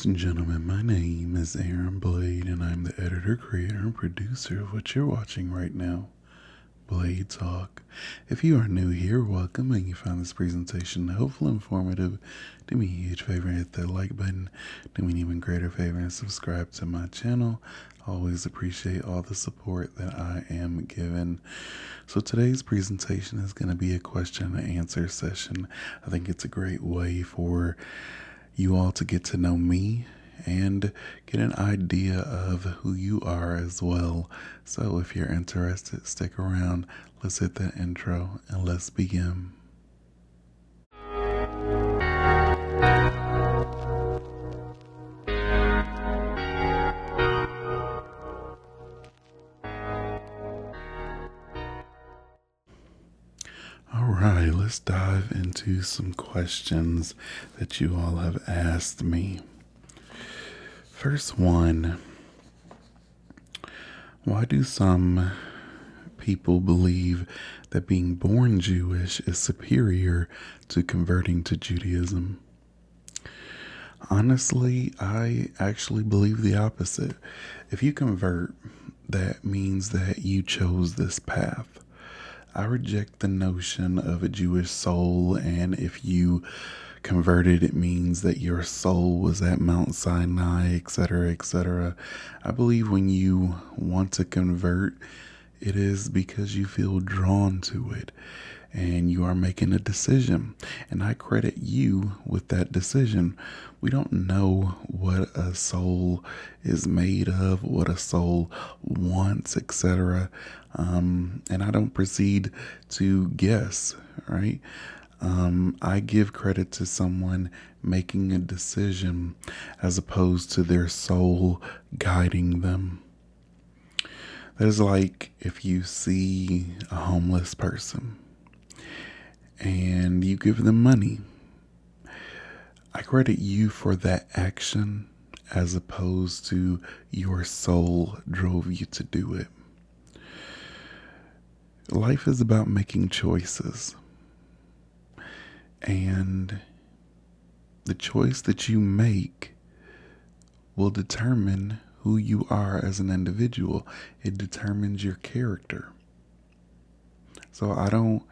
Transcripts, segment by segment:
Ladies and gentlemen, my name is Aaron Blade, and I'm the editor, creator, and producer of what you're watching right now, Blade Talk. If you are new here, welcome, and you found this presentation helpful, informative, do me a huge favor and hit that like button. Do me an even greater favor and subscribe to my channel. I always appreciate all the support that I am given. So today's presentation is going to be a question and answer session. I think it's a great way for you all to get to know me and get an idea of who you are as well. So if you're interested, stick around. Let's hit that intro and let's begin. Alright, let's dive into some questions that you all have asked me. First one, why do some people believe that being born Jewish is superior to converting to Judaism? Honestly, I actually believe the opposite. If you convert, that means that you chose this path. I reject the notion of a Jewish soul, and if you converted, it means that your soul was at Mount Sinai, etc., etc. I believe when you want to convert, it is because you feel drawn to it, and you are making a decision, and I credit you with that decision. We don't know what a soul is made of, what a soul wants, etc. And I don't proceed to guess, right? I give credit to someone making a decision as opposed to their soul guiding them. That is like if you see a homeless person and you give them money. I credit you for that action as opposed to your soul drove you to do it. Life is about making choices. And the choice that you make will determine who you are as an individual. It determines your character. So I don't,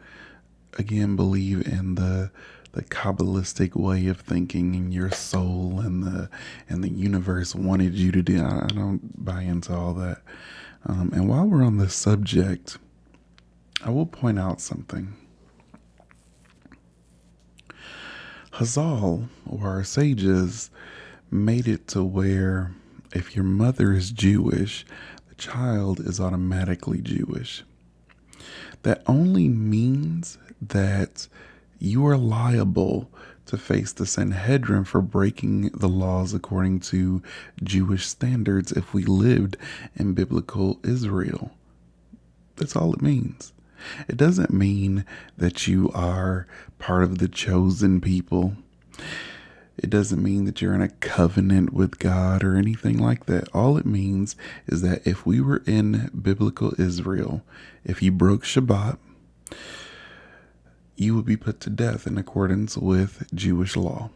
again, believe in the Kabbalistic way of thinking in your soul and the universe wanted you to do. I don't buy into all that. And while we're on this subject, I will point out something. Chazal, or our sages, made it to where if your mother is Jewish, the child is automatically Jewish. That only means that you are liable to face the Sanhedrin for breaking the laws according to Jewish standards if we lived in biblical Israel. That's all it means. It doesn't mean that you are part of the chosen people. It doesn't mean that you're in a covenant with God or anything like that. All it means is that if we were in biblical Israel, if you broke Shabbat, you would be put to death in accordance with Jewish law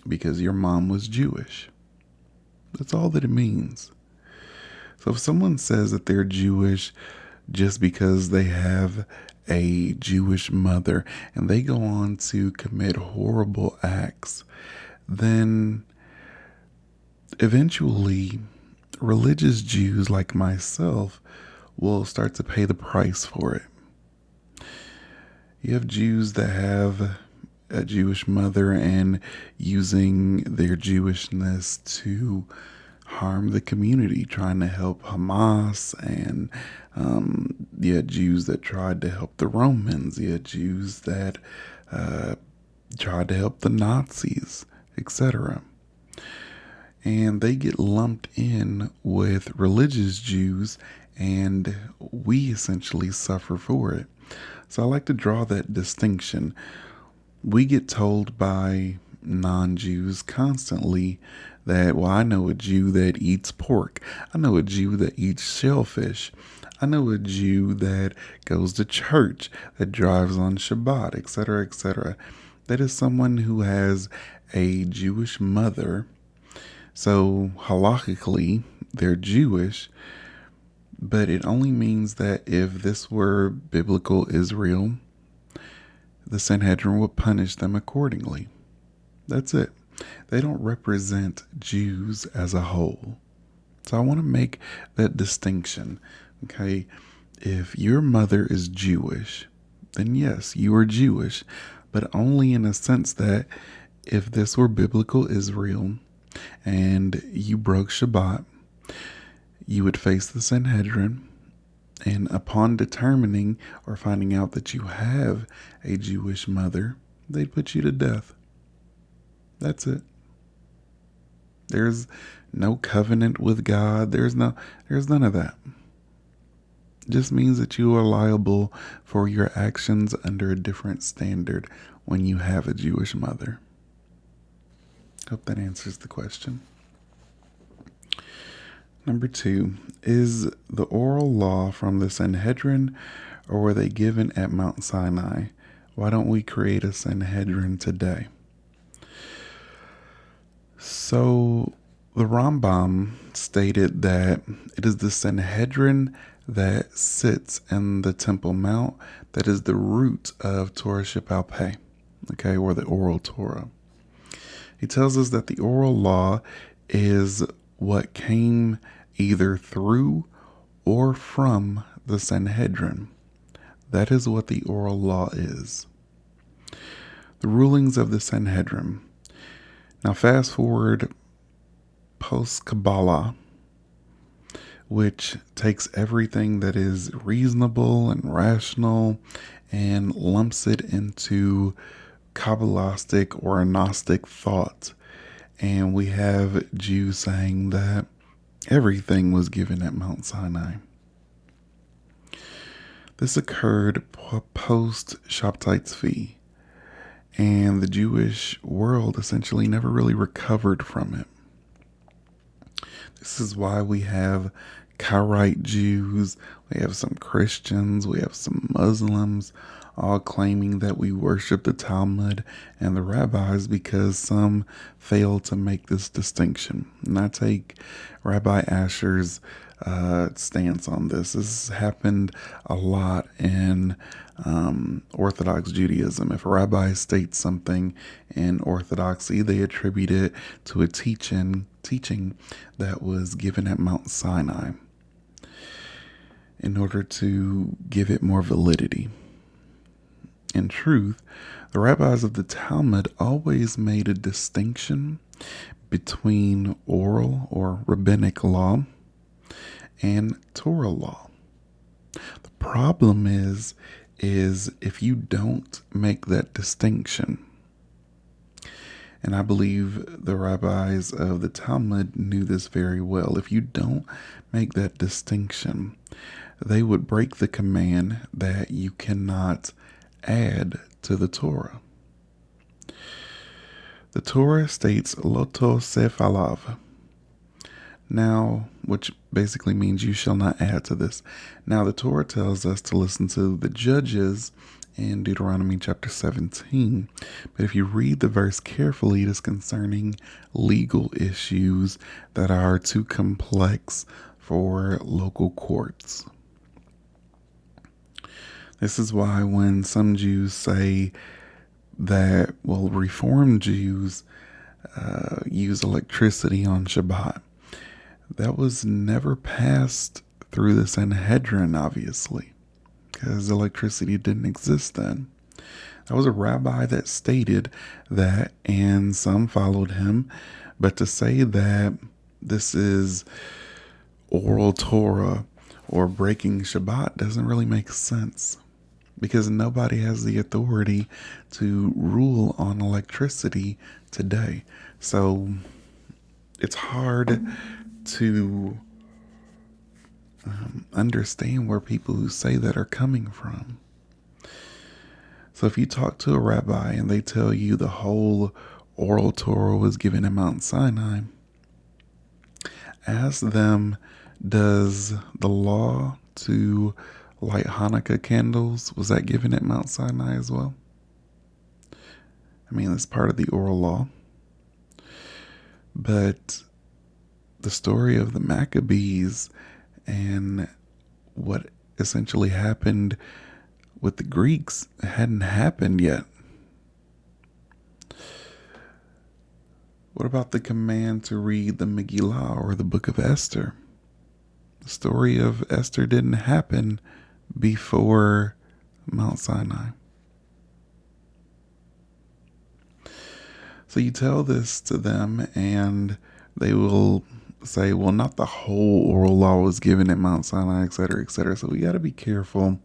because your mom was Jewish. That's all that it means. So if someone says that they're Jewish just because they have a Jewish mother and they go on to commit horrible acts, then eventually religious Jews like myself will start to pay the price for it. You have Jews that have a Jewish mother and using their Jewishness to harm the community, trying to help Hamas, and you had Jews that tried to help the Romans, you had Jews that tried to help the Nazis, etc. And they get lumped in with religious Jews, and we essentially suffer for it. So I like to draw that distinction. We get told by non-Jews constantly that, well, I know a Jew that eats pork. I know a Jew that eats shellfish. I know a Jew that goes to church, that drives on Shabbat, etc., etc. That is someone who has a Jewish mother So halakhically, they're Jewish, but it only means that if this were biblical Israel, the Sanhedrin would punish them accordingly. That's it. They don't represent Jews as a whole. So I want to make that distinction. Okay. If your mother is Jewish, then yes, you are Jewish, but only in a sense that if this were biblical Israel and you broke Shabbat, you would face the Sanhedrin, and upon determining or finding out that you have a Jewish mother, they'd put you to death. That's it. There's no covenant with God. There's none of that. It just means that you are liable for your actions under a different standard when you have a Jewish mother. Hope that answers the question. Number 2, is the oral law from the Sanhedrin, or were they given at Mount Sinai? Why don't we create a Sanhedrin today? So the Rambam stated that it is the Sanhedrin that sits in the Temple Mount that is the root of Torah Sheba'al Peh, okay, or the oral Torah. He tells us that the oral law is what came either through or from the Sanhedrin. That is what the oral law is. The rulings of the Sanhedrin. Now fast forward post-Kabbalah, which takes everything that is reasonable and rational and lumps it into Kabbalistic or Gnostic thought. And we have Jews saying that everything was given at Mount Sinai. This occurred post Shabbat Tzvi, and the Jewish world essentially never really recovered from it. This is why we have Karaite Jews, we have some Christians, we have some Muslims, all claiming that we worship the Talmud and the rabbis because some fail to make this distinction. And I take Rabbi Asher's stance on this. This has happened a lot in Orthodox Judaism. If a rabbi states something in Orthodoxy, they attribute it to a teaching that was given at Mount Sinai in order to give it more validity. In truth, the rabbis of the Talmud always made a distinction between oral or rabbinic law and Torah law. The problem is if you don't make that distinction, and I believe the rabbis of the Talmud knew this very well, if you don't make that distinction, they would break the command that you cannot add to the Torah. The Torah states lo tosef alav. Now, which basically means you shall not add to this. Now, the Torah tells us to listen to the judges in Deuteronomy chapter 17. But if you read the verse carefully, it is concerning legal issues that are too complex for local courts. This is why when some Jews say that, well, Reformed Jews use electricity on Shabbat, that was never passed through the Sanhedrin, obviously, because electricity didn't exist then. That was a rabbi that stated that, and some followed him. But to say that this is oral Torah or breaking Shabbat doesn't really make sense, because nobody has the authority to rule on electricity today. So it's hard to understand where people who say that are coming from. So if you talk to a rabbi and they tell you the whole oral Torah was given at Mount Sinai, ask them, does the law to light Hanukkah candles, was that given at Mount Sinai as well? I mean, it's part of the oral law. But the story of the Maccabees and what essentially happened with the Greeks hadn't happened yet. What about the command to read the Megillah or the Book of Esther? The story of Esther didn't happen before Mount Sinai. So you tell this to them and they will say, well, not the whole oral law was given at Mount Sinai, etc., etc. So we got to be careful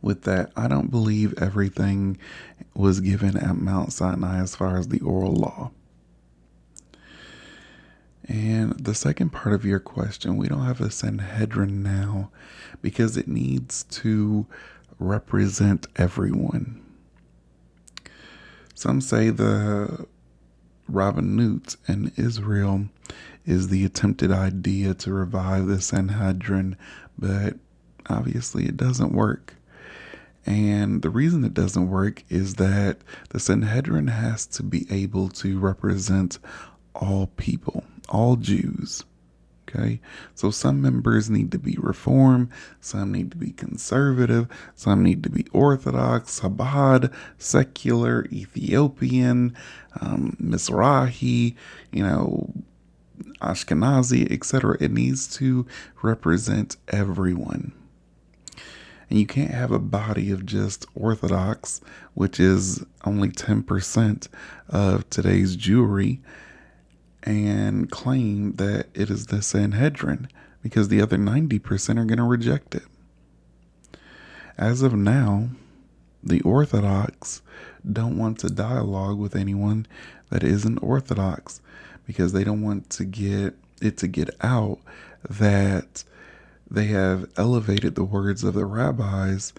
with that. I don't believe everything was given at Mount Sinai as far as the oral law. And the second part of your question, we don't have a Sanhedrin now because it needs to represent everyone. Some say the rabbinut in Israel is the attempted idea to revive the Sanhedrin, but obviously it doesn't work. And the reason it doesn't work is that the Sanhedrin has to be able to represent all people, all Jews. Okay, so some members need to be Reform, some need to be conservative, some need to be Orthodox, Shabbat, secular, Ethiopian, Mizrahi, Ashkenazi, etc. It needs to represent everyone. And you can't have a body of just Orthodox, which is only 10% of today's Jewry, and claim that it is the Sanhedrin, because the other 90% are going to reject it. As of now, the Orthodox don't want to dialogue with anyone that isn't Orthodox, because they don't want to get out that they have elevated the words of the rabbis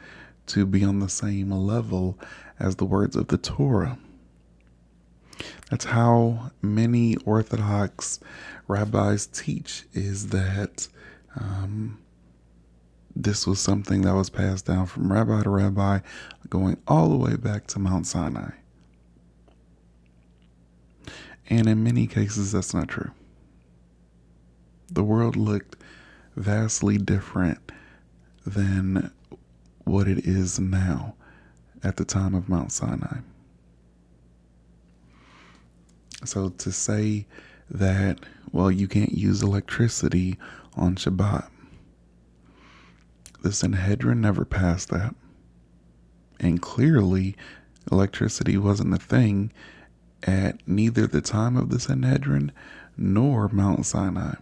to be on the same level as the words of the Torah. That's how many Orthodox rabbis teach, is that this was something that was passed down from rabbi to rabbi, going all the way back to Mount Sinai. And in many cases, that's not true. The world looked vastly different than what it is now at the time of Mount Sinai. So to say that, well, you can't use electricity on Shabbat, the Sanhedrin never passed that. And clearly, electricity wasn't a thing at neither the time of the Sanhedrin nor Mount Sinai.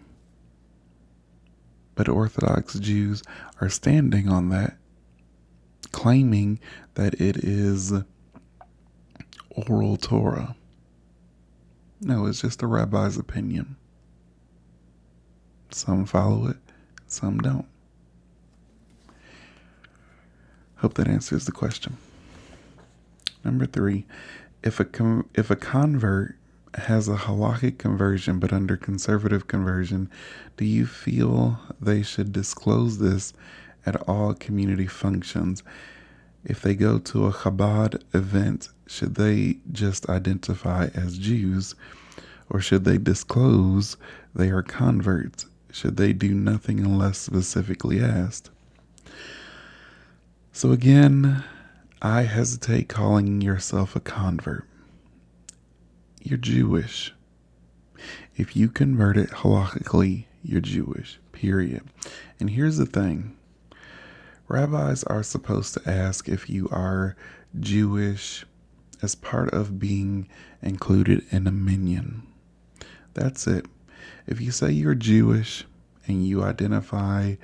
But Orthodox Jews are standing on that, claiming that it is oral Torah. No, it's just a rabbi's opinion. Some follow it, some don't. Hope that answers the question. Number 3, if a convert has a halakhic conversion but under conservative conversion, do you feel they should disclose this at all community functions? If they go to a Chabad event, should they just identify as Jews, or should they disclose they are converts? Should they do nothing unless specifically asked? So again, I hesitate calling yourself a convert. You're Jewish. If you convert it halakhically, you're Jewish, period. And here's the thing. Rabbis are supposed to ask if you are Jewish as part of being included in a minyan. That's it. If you say you're Jewish and you identify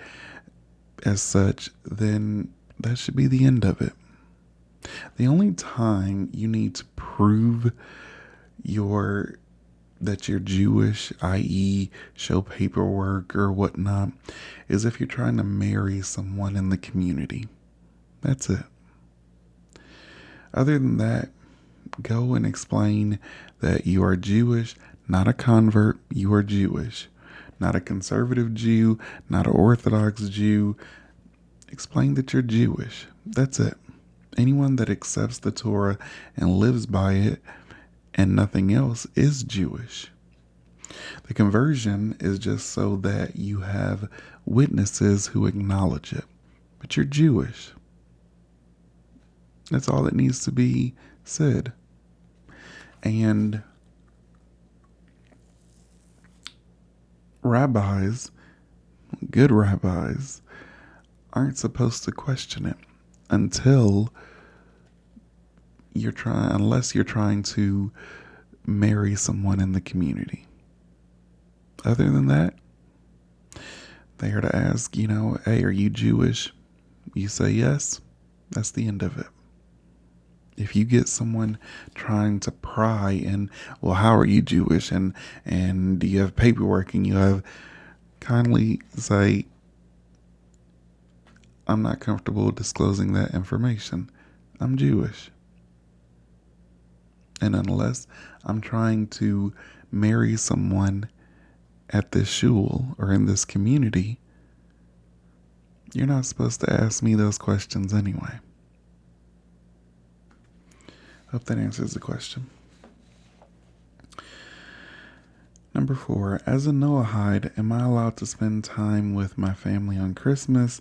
as such, then that should be the end of it. The only time you need to prove that you're Jewish, i.e. show paperwork or whatnot, is if you're trying to marry someone in the community. That's it. Other than that, go and explain that you are Jewish, not a convert, you are Jewish. Not a conservative Jew, not an Orthodox Jew. Explain that you're Jewish. That's it. Anyone that accepts the Torah and lives by it and nothing else is Jewish. The conversion is just so that you have witnesses who acknowledge it. But you're Jewish. That's all that needs to be said. And rabbis, good rabbis, aren't supposed to question it until unless you're trying to marry someone in the community. Other than that, they are to ask, hey, are you Jewish? You say yes, that's the end of it. If you get someone trying to pry in, well, how are you Jewish? And do you have paperwork? And you have, kindly say, I'm not comfortable disclosing that information. I'm Jewish. And unless I'm trying to marry someone at this shul or in this community, you're not supposed to ask me those questions anyway. Hope that answers the question. Number 4, as a Noahide, am I allowed to spend time with my family on Christmas?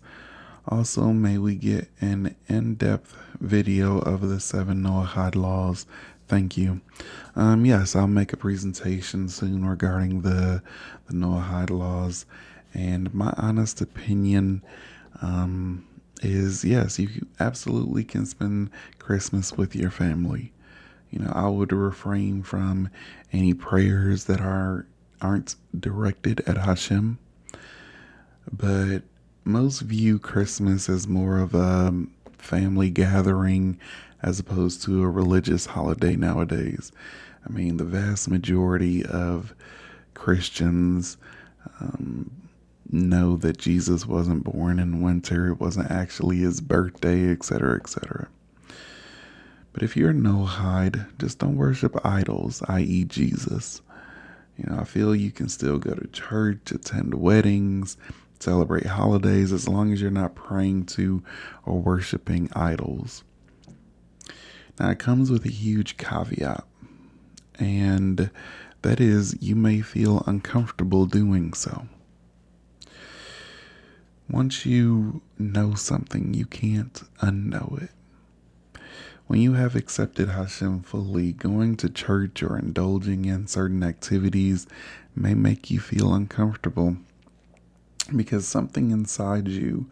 Also, may we get an in-depth video of the 7 Noahide laws? Thank you. Yes, I'll make a presentation soon regarding the Noahide laws. And my honest opinion is yes, you absolutely can spend Christmas with your family. I would refrain from any prayers that aren't directed at Hashem. But most view Christmas as more of a family gathering as opposed to a religious holiday nowadays. I mean, the vast majority of Christians know that Jesus wasn't born in winter. It wasn't actually his birthday, etc., etc. But if you're a Noahide, just don't worship idols, i.e. Jesus. I feel you can still go to church, attend weddings, celebrate holidays, as long as you're not praying to or worshiping idols. Now, it comes with a huge caveat, and that is you may feel uncomfortable doing so. Once you know something, you can't unknow it. When you have accepted Hashem fully, going to church or indulging in certain activities may make you feel uncomfortable because something inside you,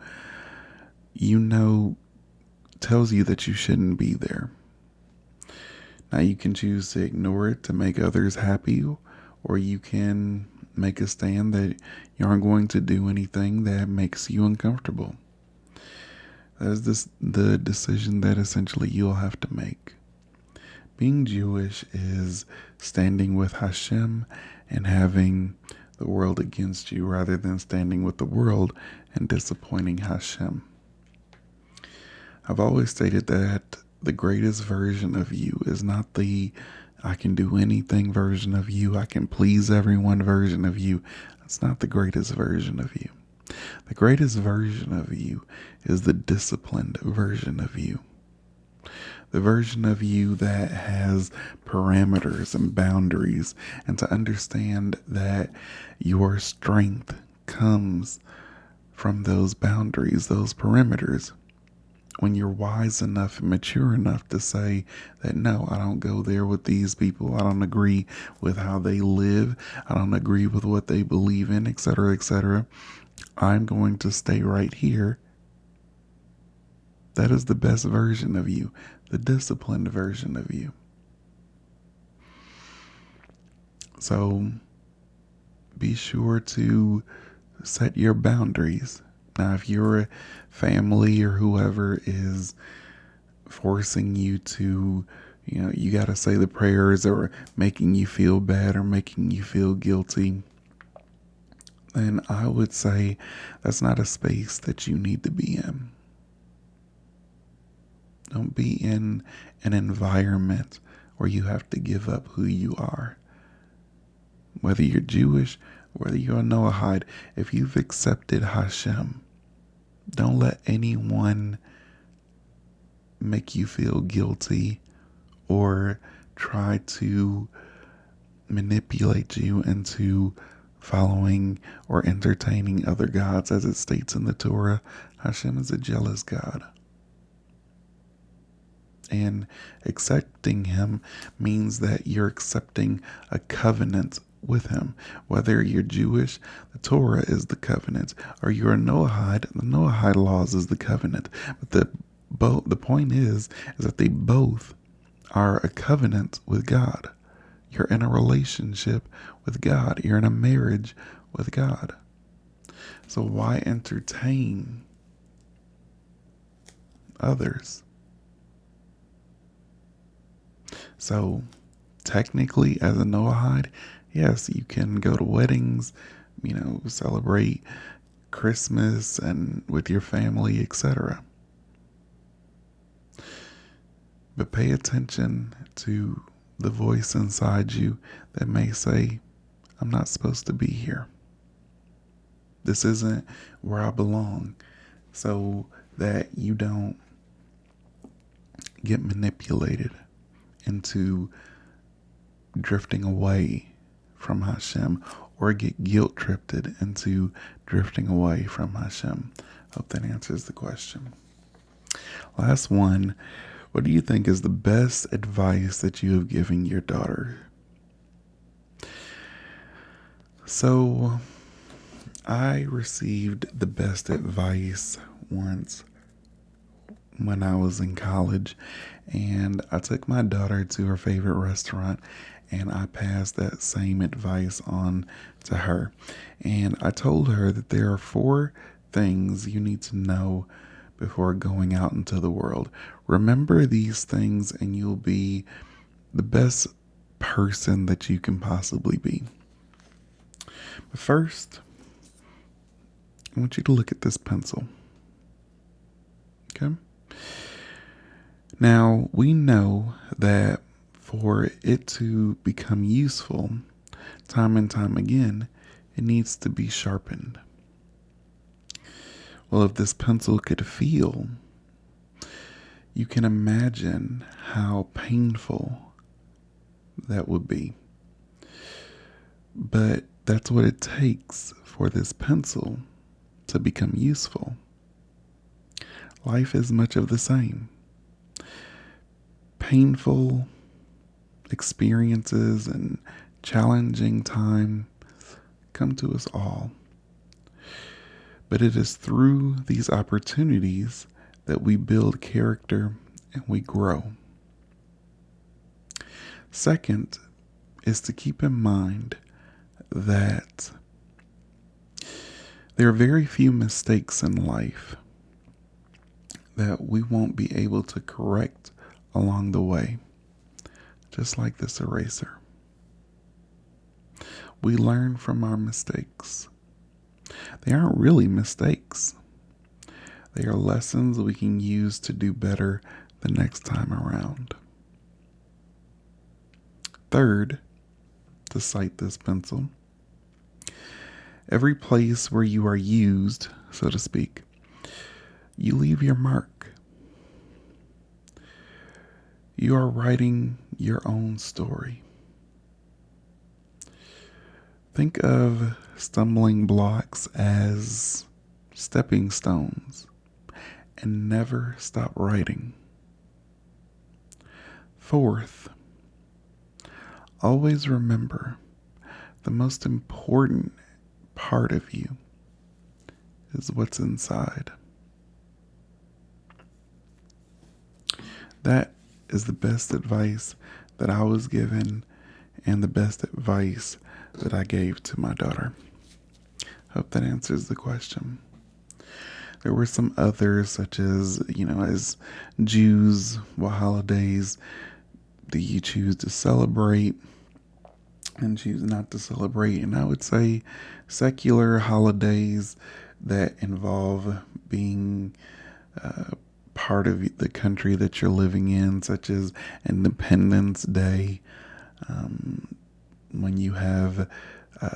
tells you that you shouldn't be there. Now, you can choose to ignore it to make others happy, or you can make a stand that you aren't going to do anything that makes you uncomfortable. That is the decision that essentially you'll have to make. Being Jewish is standing with Hashem and having the world against you rather than standing with the world and disappointing Hashem. I've always stated that the greatest version of you is not the I can do anything version of you, I can please everyone version of you. That's not the greatest version of you. The greatest version of you is the disciplined version of you. The version of you that has parameters and boundaries, and to understand that your strength comes from those boundaries, those perimeters. When you're wise enough and mature enough to say that, no, I don't go there with these people. I don't agree with how they live. I don't agree with what they believe in, etc., etc. I'm going to stay right here. That is the best version of you, the disciplined version of you. So be sure to set your boundaries. Now, if your family or whoever is forcing you to, you got to say the prayers or making you feel bad or making you feel guilty, then I would say that's not a space that you need to be in. Don't be in an environment where you have to give up who you are. Whether you're Jewish, whether you're a Noahide, if you've accepted Hashem, don't let anyone make you feel guilty or try to manipulate you into following or entertaining other gods. As it states in the Torah, Hashem is a jealous God. And accepting him means that you're accepting a covenant with him. Whether you're Jewish, the Torah is the covenant, or you're a Noahide, the Noahide laws is the covenant. But the point is that they both are a covenant with God. You're in a relationship with God. You're in a marriage with God. So why entertain others? So technically, as a Noahide, yes, you can go to weddings, celebrate Christmas and with your family, etc. But pay attention to the voice inside you that may say, I'm not supposed to be here. This isn't where I belong. So that you don't get manipulated into drifting away from Hashem, or get guilt tripped into drifting away from Hashem. Hope that answers the question. Last one. What do you think is the best advice that you have given your daughter? So, I received the best advice once when I was in college, and I took my daughter to her favorite restaurant, and I passed that same advice on to her. And I told her that there are 4 things you need to know before going out into the world. Remember these things and you'll be the best person that you can possibly be. But first, I want you to look at this pencil. Okay? Now, we know that for it to become useful, time and time again, it needs to be sharpened. Well, if this pencil could feel, you can imagine how painful that would be. But that's what it takes for this pencil to become useful. Life is much of the same. Painful experiences and challenging time come to us all. But it is through these opportunities that we build character and we grow. Second is to keep in mind that there are very few mistakes in life that we won't be able to correct along the way, just like this eraser. We learn from our mistakes. They aren't really mistakes. They are lessons we can use to do better the next time around. Third, to cite this pencil, every place where you are used, so to speak, you leave your mark. You are writing your own story. Think of stumbling blocks as stepping stones and never stop writing. Fourth, always remember the most important part of you is what's inside. That is the best advice that I was given and the best advice that I gave to my daughter. Hope that answers the question. There were some others, such as, as Jews, what holidays do you choose to celebrate and choose not to celebrate? And I would say secular holidays that involve being part of the country that you're living in, such as Independence Day, when you have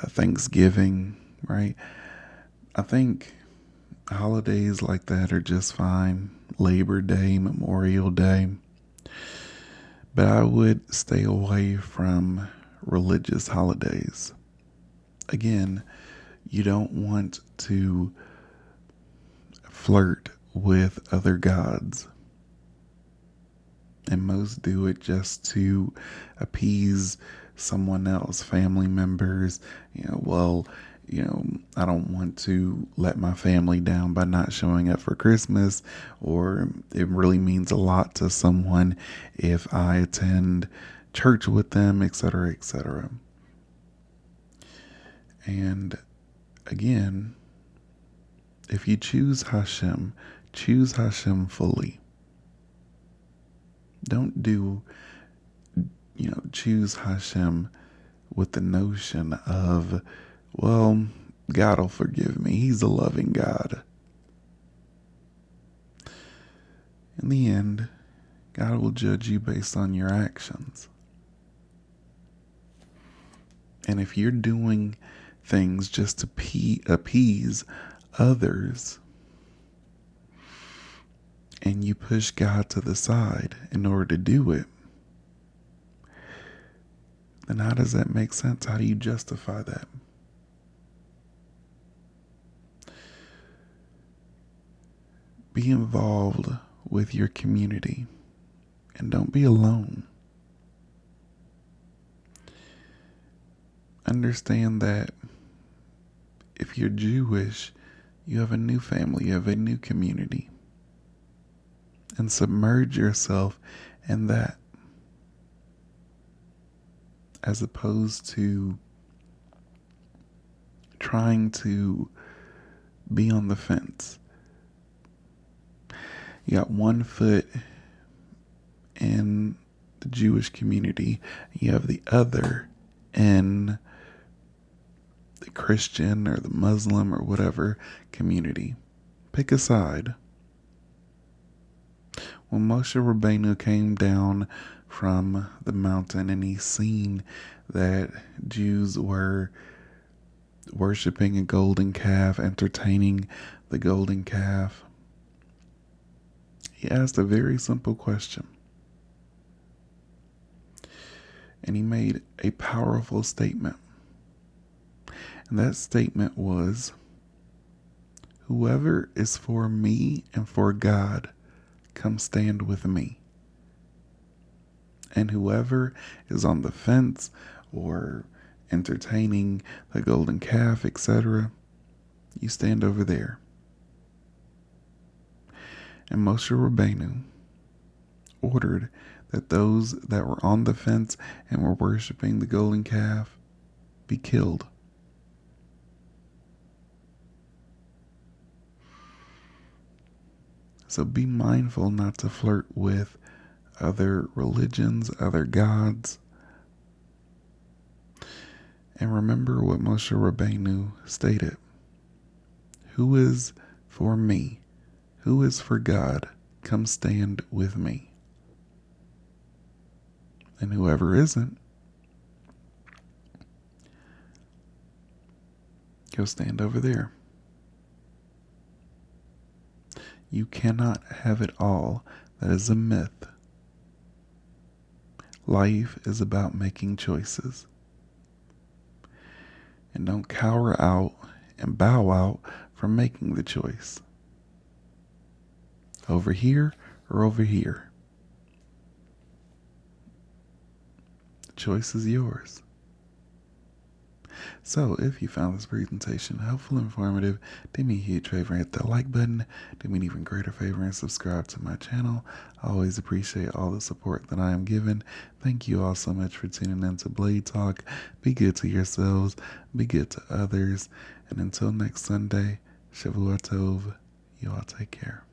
Thanksgiving, right? I think holidays like that are just fine. Labor Day, Memorial Day. But I would stay away from religious holidays. Again, you don't want to flirt with other gods. And most do it just to appease someone else, family members. I don't want to let my family down by not showing up for Christmas, or it really means a lot to someone if I attend church with them, etc., etc. And again, if you choose Hashem fully. Don't choose Hashem with the notion of, well, God will forgive me. He's a loving God. In the end, God will judge you based on your actions. And if you're doing things just to appease others, and you push God to the side in order to do it, then how does that make sense? How do you justify that? Be involved with your community and don't be alone. Understand that if you're Jewish, you have a new family, you have a new community. And submerge yourself in that, as opposed to trying to be on the fence. You got one foot in the Jewish community, you have the other in the Christian or the Muslim or whatever community. Pick a side. When Moshe Rabbeinu came down from the mountain and he seen that Jews were worshiping a golden calf, entertaining the golden calf, he asked a very simple question. And he made a powerful statement. And that statement was, whoever is for me and for God, come stand with me. And whoever is on the fence or entertaining the golden calf, etc., you stand over there. And Moshe Rabbeinu ordered that those that were on the fence and were worshiping the golden calf be killed. So be mindful not to flirt with other religions, other gods. And remember what Moshe Rabbeinu stated. Who is for me? Who is for God? Come stand with me. And whoever isn't, go stand over there. You cannot have it all. That is a myth. Life is about making choices. And don't cower out and bow out from making the choice. Over here or over here. The choice is yours. So, if you found this presentation helpful and informative, do me a huge favor and hit that like button. Do me an even greater favor and subscribe to my channel. I always appreciate all the support that I am given. Thank you all so much for tuning in to Blade Talk. Be good to yourselves, be good to others, and until next Sunday, Shavua Tov, you all take care.